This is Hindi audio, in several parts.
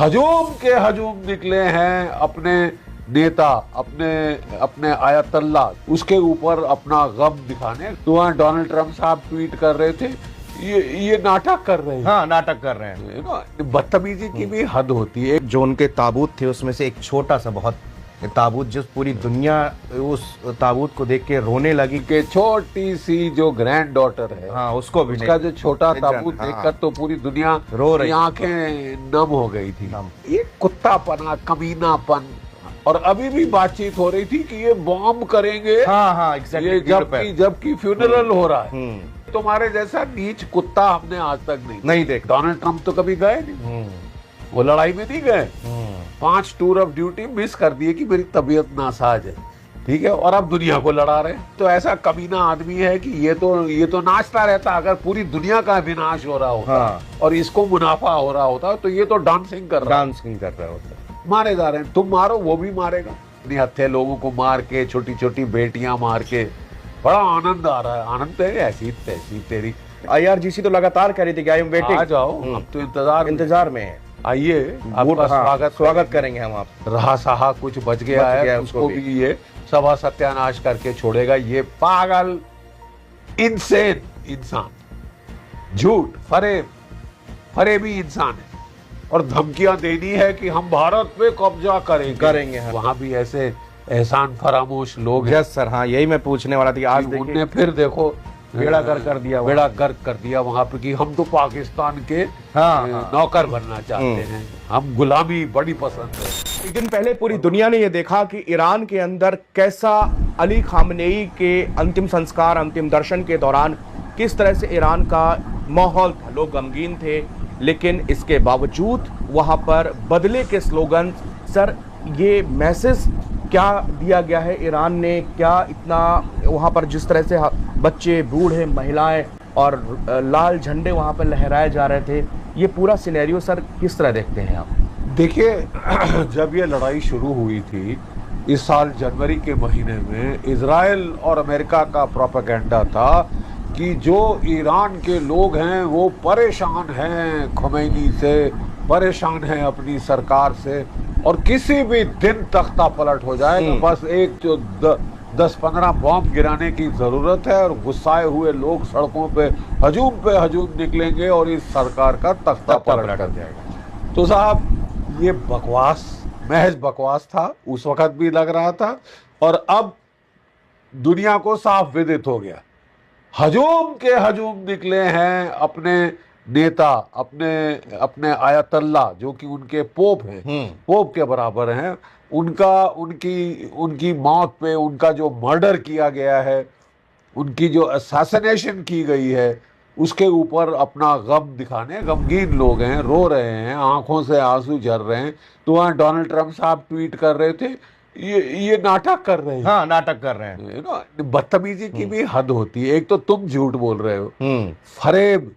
हजूम के हजूम निकले हैं अपने नेता, अपने आयतल्ला, उसके ऊपर अपना गम दिखाने। तो वहाँ डोनाल्ड ट्रंप साहब ट्वीट कर रहे थे, ये नाटक कर रहे हैं। हाँ, नाटक कर रहे हैं। बदतमीजी की भी हद होती है। जो उनके ताबूत थे उसमें से एक छोटा सा बहुत ताबूत, जिस पूरी दुनिया उस ताबूत को देख के रोने लगी कि छोटी सी जो ग्रैंड डॉटर है, हाँ, उसको भी उसका जो छोटा ताबूत देखकर तो पूरी दुनिया रो रही, आंखें नम हो गई थी। ये कुत्तापना, कमीनापन। और अभी भी बातचीत हो रही थी कि ये बॉम्ब करेंगे। हाँ हाँ, एग्जैक्टली। जबकि फ्यूनरल हो रहा है। तुम्हारे जैसा नीच कुत्ता हमने आज तक नहीं देखा। डोनाल्ड ट्रंप तो कभी गए नहीं, वो लड़ाई में नहीं गए। 5 टूर ऑफ ड्यूटी मिस कर दिए कि मेरी तबीयत नासाज है, ठीक है, और अब दुनिया को लड़ा रहे। तो ऐसा कमीना आदमी है कि ये तो नाचता रहता। अगर पूरी दुनिया का विनाश हो रहा होता और इसको मुनाफा हो रहा होता तो ये तो डांसिंग कर रहा होता। मारे जा रहे हैं, तुम मारो वो भी मारेगा। निहत्थे लोगों को मार के, छोटी छोटी बेटियां मार के बड़ा आनंद आ रहा है। आनंद तेरे ऐसी तैसी तेरी। IRGC तो लगातार कह रही थी कि आई एम वेटिंग, आ जाओ, अब तो इंतजार में है। आइए, आपका स्वागत करेंगे हम। आप रहा सहा कुछ बच गया है, उसको भी ये सभा सत्यानाश करके छोड़ेगा। ये पागल इंसेन इंसान, झूठ फरेबी इंसान है। और धमकियां देनी है कि हम भारत पे कब्जा करेंगे। वहां भी ऐसे एहसान फरामोश लोग हैं। यस सर, हाँ, यही मैं पूछने वाला था। आज उनने फिर देखो बेड़ा गर्क कर दिया वहां पे कि हम तो पाकिस्तान के नौकर बनना चाहते हैं, हम गुलामी बड़ी पसंद है। एक दिन पहले पूरी दुनिया ने यह देखा कि ईरान के अंदर कैसा अली खामनेई के अंतिम संस्कार, अंतिम दर्शन के दौरान किस तरह से ईरान का माहौल था। लोग गमगीन थे, लेकिन इसके बावजूद वहां पर बदले के स्लोगन। सर, ये मैसेज क्या दिया गया है ईरान ने? क्या इतना वहां पर जिस तरह से बच्चे, बूढ़े, महिलाएं और लाल झंडे वहां पर लहराए जा रहे थे, ये पूरा सिनेरियो सर किस तरह देखते हैं आप? देखिए, जब ये लड़ाई शुरू हुई थी इस साल जनवरी के महीने में, इजराइल और अमेरिका का प्रोपेगेंडा था कि जो ईरान के लोग हैं वो परेशान हैं खुमैनी से, परेशान हैं अपनी सरकार से, और किसी भी दिन तख्ता पलट हो जाएगा। बस एक जो 10-15 बॉम्ब गिराने की जरूरत है और गुस्साए हुए लोग सड़कों पे हजूम निकलेंगे और इस सरकार का तख्ता पलट कर जाएगा। तो साहब, ये बकवास, महज बकवास था। उस वक्त भी लग रहा था और अब दुनिया को साफ विदित हो गया। हजूम के हजूम निकले हैं अपने नेता, अपने आयतल्ला, जो कि उनके पोप हैं, पोप के बराबर हैं। उनकी मौत पे, उनका जो मर्डर किया गया है, उनकी जो असैसिनेशन की गई है, उसके ऊपर अपना गम दिखाने गमगीन लोग हैं, रो रहे हैं, आंखों से आंसू झर रहे हैं। तो वहाँ डोनाल्ड ट्रंप साहब ट्वीट कर रहे थे, ये नाटक कर रहे हैं। हाँ, नाटक कर रहे हैं। बदतमीजी की भी हद होती है। एक तो तुम झूठ बोल रहे हो, फरेब,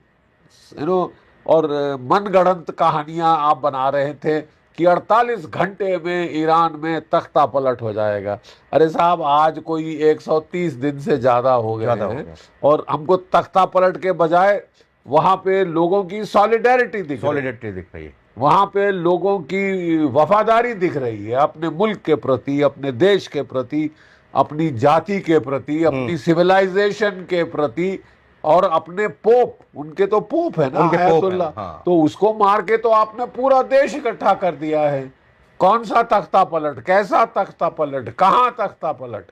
और मनगढ़ंत कहानियां आप बना रहे थे कि 48 घंटे में ईरान में तख्ता पलट हो जाएगा। अरे साहब, आज कोई 130 दिन से ज्यादा हो गए हैं और हमको तख्ता पलट के बजाय वहां पे लोगों की सॉलिडेरिटी दिख रही है। वहां पे लोगों की वफादारी दिख रही है अपने मुल्क के प्रति, अपने देश के प्रति, अपनी जाति के प्रति, अपनी सिविलाइजेशन के प्रति, और अपने पोप, उनके तो पोप है ना, आयतुल्ला, तो उसको मार के तो आपने पूरा देश इकट्ठा कर दिया है। कौन सा तख्ता पलट, कैसा तख्ता पलट, कहां तख्ता पलट?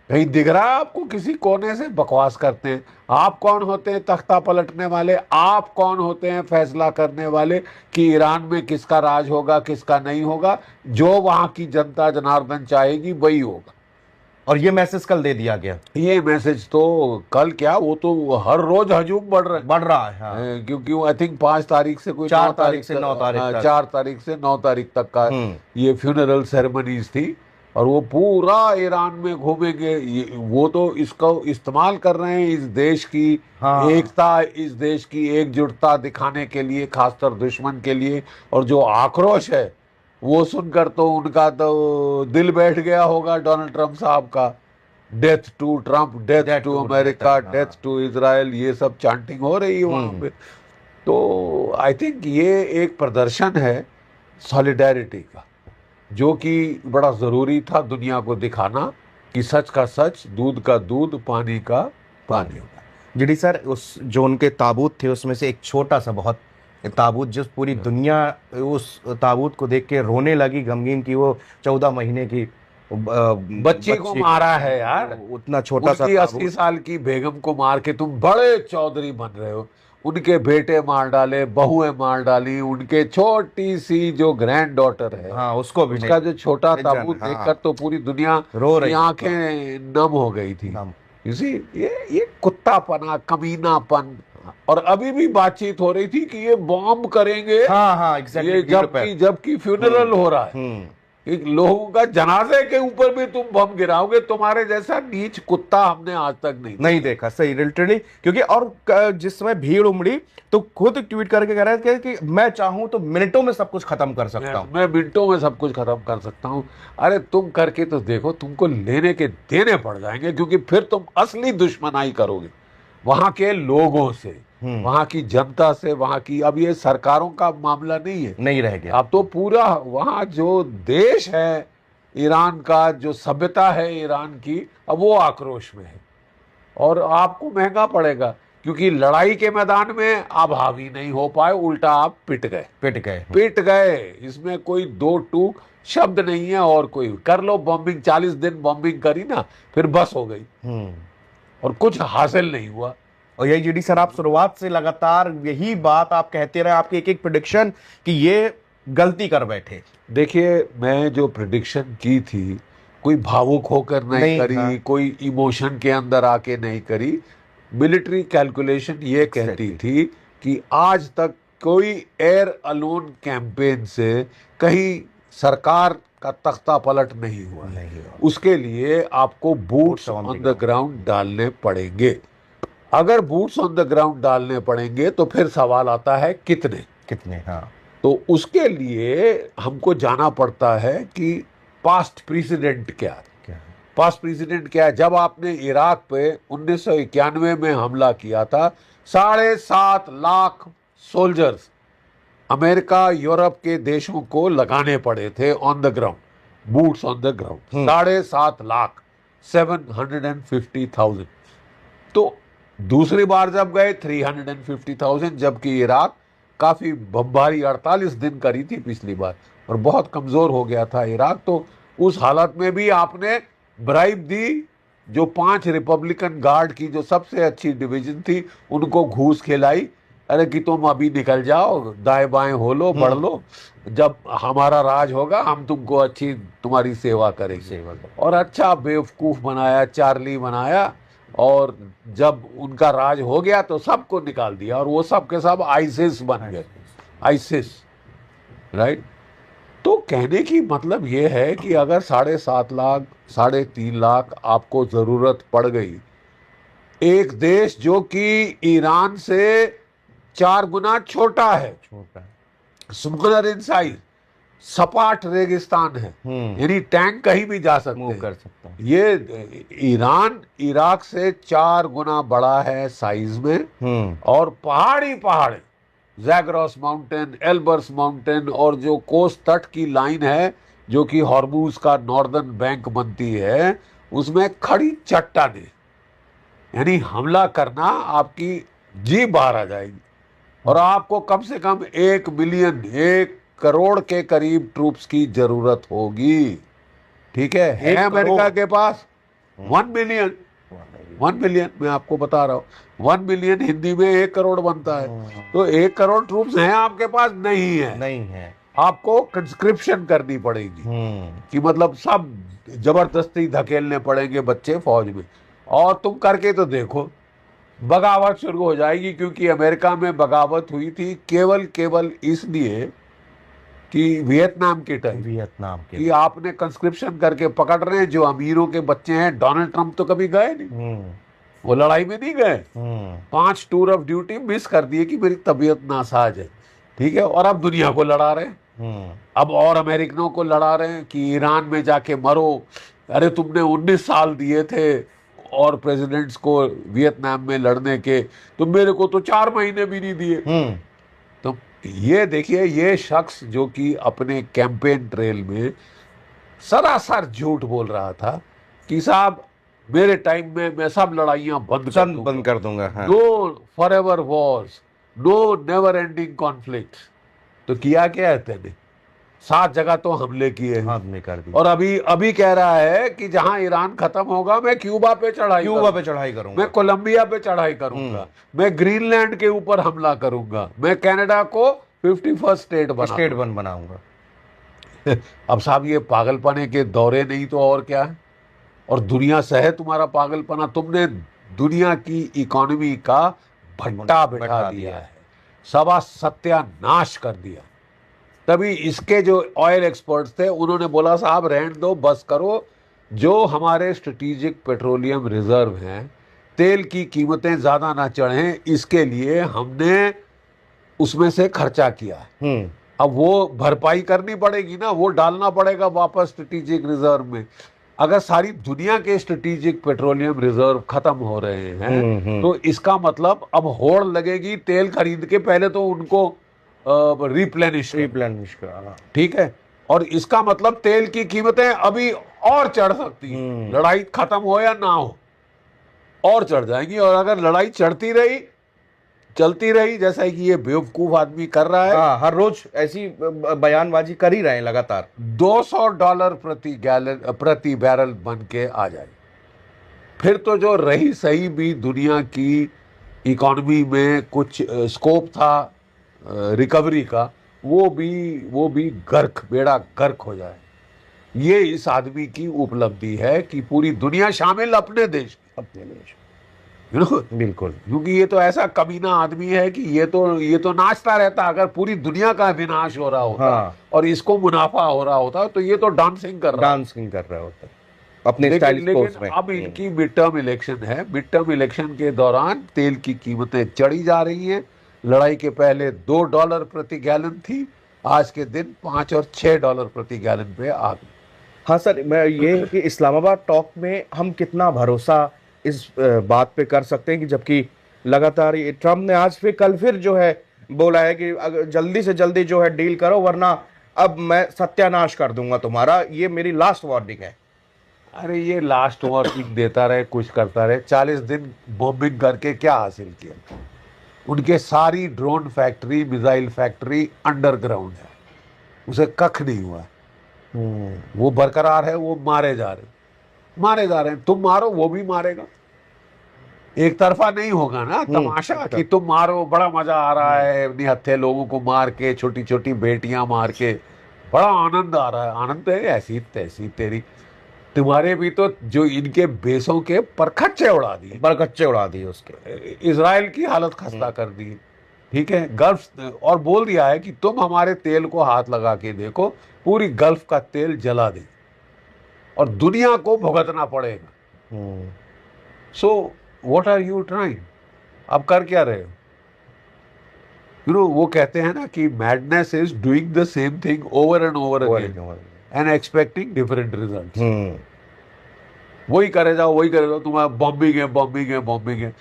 कहीं दिख रहा है आपको? किसी कोने से बकवास करते हैं। आप कौन होते हैं तख्ता पलटने वाले? आप कौन होते हैं फैसला करने वाले कि ईरान में किसका राज होगा, किसका नहीं होगा? जो वहां की जनता जनार्दन चाहेगी वही होगा। और ये मैसेज कल दे दिया गया। ये मैसेज तो कल क्या, वो तो हर रोज हजूम बढ़ रहा है। हाँ। क्योंकि आई थिंक 5 तारीख से कोई 4 तारीख से 9 तारीख तक, 4 तारीख से 9 तारीख तक का ये फ्यूनरल सेरेमनीज थी। और वो पूरा ईरान में घूमेंगे। वो तो इसको इस्तेमाल कर रहे हैं इस देश की एकता, इस देश की एकजुटता दिखाने के लिए, खासकर दुश्मन के लिए। और जो आक्रोश है वो सुनकर तो उनका तो दिल बैठ गया होगा डोनाल्ड ट्रंप साहब का। Death to Trump, death to America, death to Israel, ये सब चैंटिंग हो रही है वहां पे। तो आई थिंक ये एक प्रदर्शन है सॉलिडेरिटी का, जो कि बड़ा ज़रूरी था दुनिया को दिखाना कि सच का सच, दूध का दूध, पानी का पानी होगा। जी सर, उस जो उनके ताबूत थे उसमें से एक छोटा सा बहुत ताबूत, जिस पूरी दुनिया उस ताबूत को देख के रोने लगी, गमगीन की वो 14 महीने की बच्ची को मारा है यार, उतना छोटा सा उनकी 80 साल की बेगम को मार के तुम बड़े चौधरी बन रहे हो। उनके बेटे मार डाले, बहुएं मार डाली, उनके छोटी सी जो ग्रैंड डॉटर है, हाँ, उसको भी उसका जो छोटा ताबूत हाँ, देखकर तो पूरी दुनिया रो रही, आंखें नम हो गई थी। इसी ये कुत्तापना, कमीनापन। और अभी भी बातचीत हो रही थी कि ये बॉम्ब करेंगे, हाँ हाँ एग्जैक्टली, ये जबकि फ्यूनरल हो रहा है, एक लोगों का जनाजे के ऊपर भी तुम बम गिराओगे। तुम्हारे जैसा नीच कुत्ता हमने आज तक नहीं देखा। सही, लिटरली। क्योंकि और जिस समय भीड़ उमड़ी तो खुद ट्वीट करके कह रहे थे कि मैं चाहूं तो मिनटों में सब कुछ खत्म कर सकता हूं, मैं मिनटों में सब कुछ खत्म कर सकता हूं। अरे तुम करके तो देखो, तुमको लेने के देने पड़ जाएंगे, क्योंकि फिर तुम असली दुश्मनाई करोगे वहां के लोगों से, वहां की जनता से, वहां की। अब ये सरकारों का मामला नहीं रह गया। अब तो पूरा वहां जो देश है ईरान का, जो सभ्यता है ईरान की, अब वो आक्रोश में है। और आपको महंगा पड़ेगा, क्योंकि लड़ाई के मैदान में आप हावी नहीं हो पाए, उल्टा आप पिट गए। इसमें कोई दो टूक शब्द नहीं है। और कोई कर लो बॉम्बिंग, 40 दिन बॉम्बिंग करी ना, फिर बस हो गई और कुछ हासिल नहीं हुआ। और यही जीडी सर, आप शुरुआत से लगातार यही बात आप कहते रहे, आपकी एक प्रेडिक्शन कि ये गलती कर बैठे। देखिए, मैं जो प्रेडिक्शन की थी, कोई भावुक होकर नहीं करी, हाँ। कोई इमोशन के अंदर आके नहीं करी। मिलिट्री कैलकुलेशन ये कहती थी कि आज तक कोई एयर अलोन कैंपेन से कहीं सरकार का तख्ता पलट नहीं हुआ। उसके लिए आपको बूट्स ऑन द ग्राउंड डालने पड़ेंगे। अगर बूट्स ऑन द ग्राउंड डालने पड़ेंगे तो फिर सवाल आता है कितने। हाँ, तो उसके लिए हमको जाना पड़ता है कि पास्ट प्रेसिडेंट क्या है। पास्ट प्रेसिडेंट क्या है? जब आपने इराक पे 1991 में हमला किया था, 7.5 लाख सोल्जर्स अमेरिका, यूरोप के देशों को लगाने पड़े थे on the ground, boots on the ground. 7.5 lakh, 750,000। तो दूसरी बार जब गए 350,000, जबकि इराक काफी बमबारी 48 दिन करी थी पिछली बार, और बहुत कमजोर हो गया था इराक। तो उस हालत में भी आपने ब्राइब दी, जो 5 रिपब्लिकन गार्ड की जो सबसे अच्छी डिवीजन थी, उनको घूस खिलाई। अरे कि तुम अभी निकल जाओ, दाएं बाएं हो लो, बढ़ लो, जब हमारा राज होगा हम तुमको अच्छी तुम्हारी सेवा करेंगे। और अच्छा बेवकूफ बनाया, चार्ली बनाया, और जब उनका राज हो गया तो सबको निकाल दिया, और वो सब के सब आइसिस बन गए। ISIS, right. तो कहने की मतलब ये है कि अगर 7.5 लाख, 3.5 लाख आपको जरूरत पड़ गई, एक देश जो कि ईरान से 4 गुना छोटा है, स्मॉलर इन साइज, सपाट रेगिस्तान है, यानी टैंक कहीं भी जा सकते हैं, कर सकता है। ये ईरान इराक से 4 गुना बड़ा है साइज में, और पहाड़, ज़ैग्रोस माउंटेन, एल्बर्स माउंटेन, और जो कोस्ट तट की लाइन है जो कि हॉर्मूज का नॉर्दर्न बैंक बनती है, उसमें खड़ी चट्टानें, यानी हमला करना आपकी जी बाहर आ जाएगी। और आपको कम से कम 1 मिलियन, 1 करोड़ के करीब ट्रूप्स की जरूरत होगी। ठीक है अमेरिका के पास 1 मिलियन, 1 मिलियन, मैं आपको बता रहा हूँ, 1 मिलियन हिंदी में 1 करोड़ बनता है। तो 1 करोड़ ट्रूप्स हैं आपके पास? नहीं है। आपको कंस्क्रिप्शन करनी पड़ेगी, कि मतलब सब जबरदस्ती धकेलने पड़ेंगे बच्चे फौज में। और तुम करके तो देखो, बगावत शुरू हो जाएगी। क्योंकि अमेरिका में बगावत हुई थी केवल इसलिए कि वियतनाम के टाइम, कि आपने कंस्क्रिप्शन करके पकड़ रहे हैं जो अमीरों के बच्चे हैं। डोनाल्ड ट्रंप तो कभी गए नहीं, वो लड़ाई में नहीं गए, 5 टूर ऑफ ड्यूटी मिस कर दिए कि मेरी तबीयत नासाज है। ठीक है, और अब दुनिया को लड़ा रहे हैं, अब और अमेरिकनों को लड़ा रहे हैं कि ईरान में जाके मरो। अरे तुमने 19 साल दिए थे और प्रेसिडेंट्स को वियतनाम में लड़ने के, तो मेरे को तो 4 महीने भी नहीं दिए। तो ये देखिए, ये शख्स जो कि अपने कैंपेन ट्रेल में सरासर झूठ बोल रहा था कि साहब मेरे टाइम में मैं सब लड़ाइयां बंद कर सब दूंगा, बंद कर दूंगा। हाँ। No forever wars, no never ending conflicts. तो किया क्या है तेने? 7 जगह तो हमले किए हैं। हमने कर दी। और अभी अभी कह रहा है कि जहां ईरान खत्म होगा मैं क्यूबा पे चढ़ाई क्यूबा करूंगा, पे चढ़ाई करूंगा, मैं कोलंबिया पे चढ़ाई करूंगा, मैं ग्रीनलैंड के ऊपर हमला करूंगा, मैं कनाडा को 51st स्टेट स्टेट वन बनाऊंगा। अब साहब ये पागलपने के दौरे नहीं तो और क्या है। और दुनिया सहे तुम्हारा पागलपना। तुमने दुनिया की इकोनॉमी का भट्टा बिठा दिया है, सवा सत्यानाश कर दिया। तभी इसके जो ऑयल एक्सपर्ट्स थे उन्होंने बोला साहब रहने दो, बस करो। जो हमारे स्ट्रेटेजिक पेट्रोलियम रिजर्व हैं, तेल की कीमतें ज़्यादा ना चढ़ें, इसके लिए हमने उसमें से खर्चा किया है। अब वो भरपाई करनी पड़ेगी ना, वो डालना पड़ेगा वापस स्ट्रेटेजिक रिजर्व में। अगर सारी दुनिया के स्ट्रेटेजिक पेट्रोलियम रिजर्व खत्म हो रहे हैं तो इसका मतलब अब होड़ लगेगी तेल खरीद के, पहले तो उनको रिप्लेनिश करा। ठीक है। और इसका मतलब तेल की कीमतें अभी और चढ़ सकती हैं, लड़ाई खत्म हो या ना हो, और चढ़ जाएंगी। और अगर लड़ाई चलती रही जैसा कि ये बेवकूफ आदमी कर रहा है, हाँ, हर रोज ऐसी बयानबाजी कर ही रहे हैं लगातार, $200 प्रति बैरल बन के आ जाए, फिर तो जो रही सही भी दुनिया की इकोनॉमी में कुछ स्कोप था रिकवरी का, वो भी बेड़ा गर्क हो जाए। ये इस आदमी की उपलब्धि है कि पूरी दुनिया शामिल अपने देश, बिल्कुल। क्योंकि ये तो ऐसा कमीना आदमी है कि ये तो नाचता रहता। अगर पूरी दुनिया का विनाश हो रहा होता, हाँ, और इसको मुनाफा हो रहा होता तो ये तो डांसिंग कर रहा होता अपने लेकिन अब इनकी मिड टर्म इलेक्शन है। मिड टर्म इलेक्शन के दौरान तेल की कीमतें चढ़ी जा रही हैं। लड़ाई के पहले $2 प्रति गैलन थी, आज के दिन $5 और $6 प्रति गैलन पे आ गई। हाँ सर, मैं ये कि इस्लामाबाद टॉक में हम कितना भरोसा इस बात पे कर सकते हैं कि जबकि लगातार ये ट्रम्प ने आज फिर कल फिर जो है बोला है कि अगर जल्दी से जल्दी जो है डील करो, वरना अब मैं सत्यानाश कर दूंगा तुम्हारा, ये मेरी लास्ट वार्निंग है। अरे ये लास्ट वार्निंग देता रहे, कुछ करता रहे। 40 दिन बॉम्बिंग करके क्या हासिल किया? उनके सारी drone factory, missile factory underground है, उसे कख नहीं हुआ। वो बरकरार है, वो मारे जा रहे हैं। तुम मारो, वो भी मारेगा। एक तरफा नहीं होगा ना तमाशा कि तुम मारो, बड़ा मजा आ रहा है, निहत्थे लोगों को मार के, छोटी छोटी बेटियां मार के बड़ा आनंद आ रहा है। आनंद है ऐसी तैसी तेरी, तुम्हारे भी तो जो इनके बेसों के परखच्चे उड़ा दिए उसके। इजराइल की हालत खस्ता कर दी, ठीक है। गल्फ और बोल दिया है कि तुम हमारे तेल को हाथ लगा के देखो, पूरी गल्फ का तेल जला दे और दुनिया को भुगतना पड़ेगा। So what are you trying? अब कर क्या रहे हो? वो कहते हैं ना कि madness is doing the same thing over and over again and expecting different results. वही करे जाओ, तुम्हारा बॉम्बिंग है।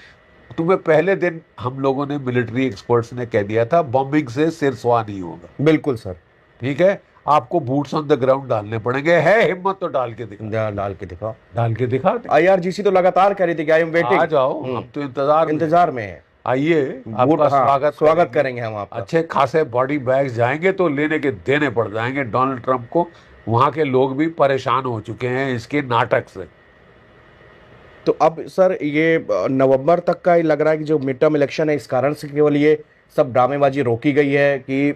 तुम्हें पहले दिन हम लोगों ने, मिलिट्री एक्सपर्ट्स ने कह दिया था, बॉम्बिंग से सिर सुहा नहीं होगा। बिल्कुल सर, ठीक है। आपको बूट्स ऑन द ग्राउंड डालने पड़ेंगे। है हिम्मत तो डाल के दिखा। IRGC तो लगातार कह रही थी कि आई एम वेटिंग, आ जाओ, हम तो इंतजार में है। आइए, आपका स्वागत करेंगे हम आपका। अच्छे खासे बॉडी बैग्स जाएंगे तो लेने के देने पड़ जाएंगे डोनाल्ड ट्रंप को। वहां के लोग भी परेशान हो चुके हैं इसके नाटक से। तो अब सर ये नवंबर तक का ही लग रहा है कि जो मिड टर्म इलेक्शन है, इस कारण से केवल ये सब ड्रामेबाजी रोकी गई है कि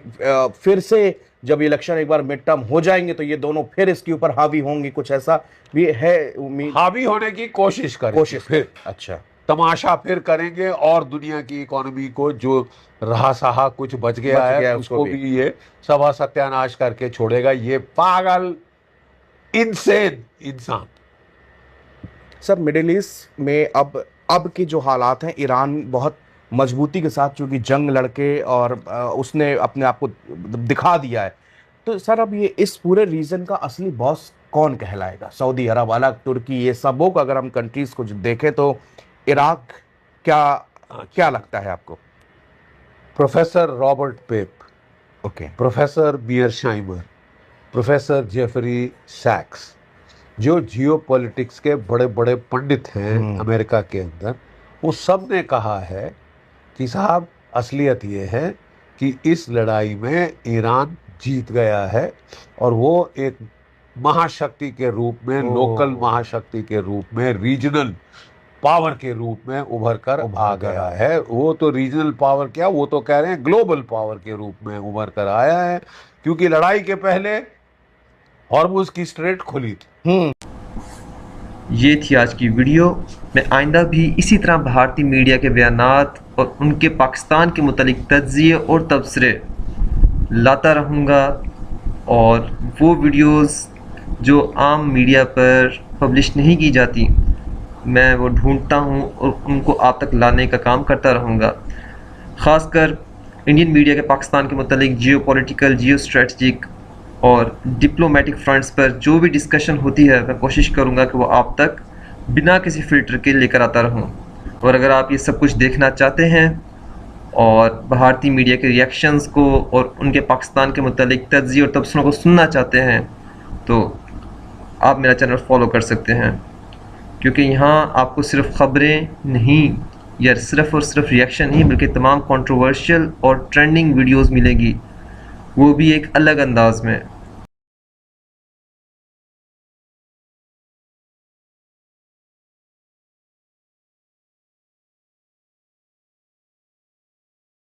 फिर से जब इलेक्शन एक बार मिड टर्म हो जाएंगे तो ये दोनों फिर इसके ऊपर हावी होंगे, कुछ ऐसा भी है उम्मीद? हावी होने की कोशिश फिर अच्छा, तमाशा फिर करेंगे और दुनिया की इकोनॉमी को जो रहा सहा कुछ बच गया है उसको भी ये सभा सत्यानाश करके छोड़ेगा। ये पागल इनसेन इंसान। सर, मिडिल ईस्ट में अब के जो हालात हैं, ईरान बहुत मजबूती के साथ चूंकि जंग लड़के और उसने अपने आप को दिखा दिया है, तो सर अब ये इस पूरे रीजन का असली बॉस कौन कहलाएगा? सऊदी अरब, अलग तुर्की, ये सबों को अगर हम कंट्रीज को देखें तो इराक क्या लगता है आपको? प्रोफेसर रॉबर्ट पेप ओके। प्रोफेसर मीयरशाइमर, प्रोफेसर जेफरी सैक्स, जो जियोपॉलिटिक्स के बड़े बड़े पंडित हैं अमेरिका के अंदर, वो सब ने कहा है कि साहब असलियत ये है कि इस लड़ाई में ईरान जीत गया है और वो एक महाशक्ति के रूप में, लोकल महाशक्ति के रूप में, रीजनल पावर के रूप में उभर कर आ गया है। वो तो रीजनल पावर क्या, वो तो कह रहे हैं ग्लोबल पावर के रूप में उभर कर आया है, क्योंकि लड़ाई के पहले हॉर्मुज़ की स्ट्रेट खुली थी। ये थी आज की वीडियो। मैं आइंदा भी इसी तरह भारतीय मीडिया के बयानात और उनके पाकिस्तान के मुतालिक तज्ज़िये और तबसरे लाता रहूँगा, और वो वीडियोस जो आम मीडिया पर पब्लिश नहीं की जाती मैं वो ढूंढता हूँ और उनको आप तक लाने का काम करता रहूँगा। ख़ासकर इंडियन मीडिया के पाकिस्तान के मुतालिक जियोपॉलिटिकल, जियो स्ट्रेटजिक और डिप्लोमेटिक फ्रंट्स पर जो भी डिस्कशन होती है, मैं कोशिश करूँगा कि वो आप तक बिना किसी फ़िल्टर के लेकर आता रहूँ। और अगर आप ये सब कुछ देखना चाहते हैं और भारतीय मीडिया के रिएक्शंस को और उनके पाकिस्तान के मुतालिक तज्ज़िये और तबसरों को सुनना चाहते हैं, तो आप मेरा चैनल फॉलो कर सकते हैं, क्योंकि यहाँ आपको सिर्फ ख़बरें नहीं या सिर्फ़ और सिर्फ रिएक्शन नहीं, बल्कि तमाम कंट्रोवर्शियल और ट्रेंडिंग वीडियोस मिलेगी, वो भी एक अलग अंदाज में।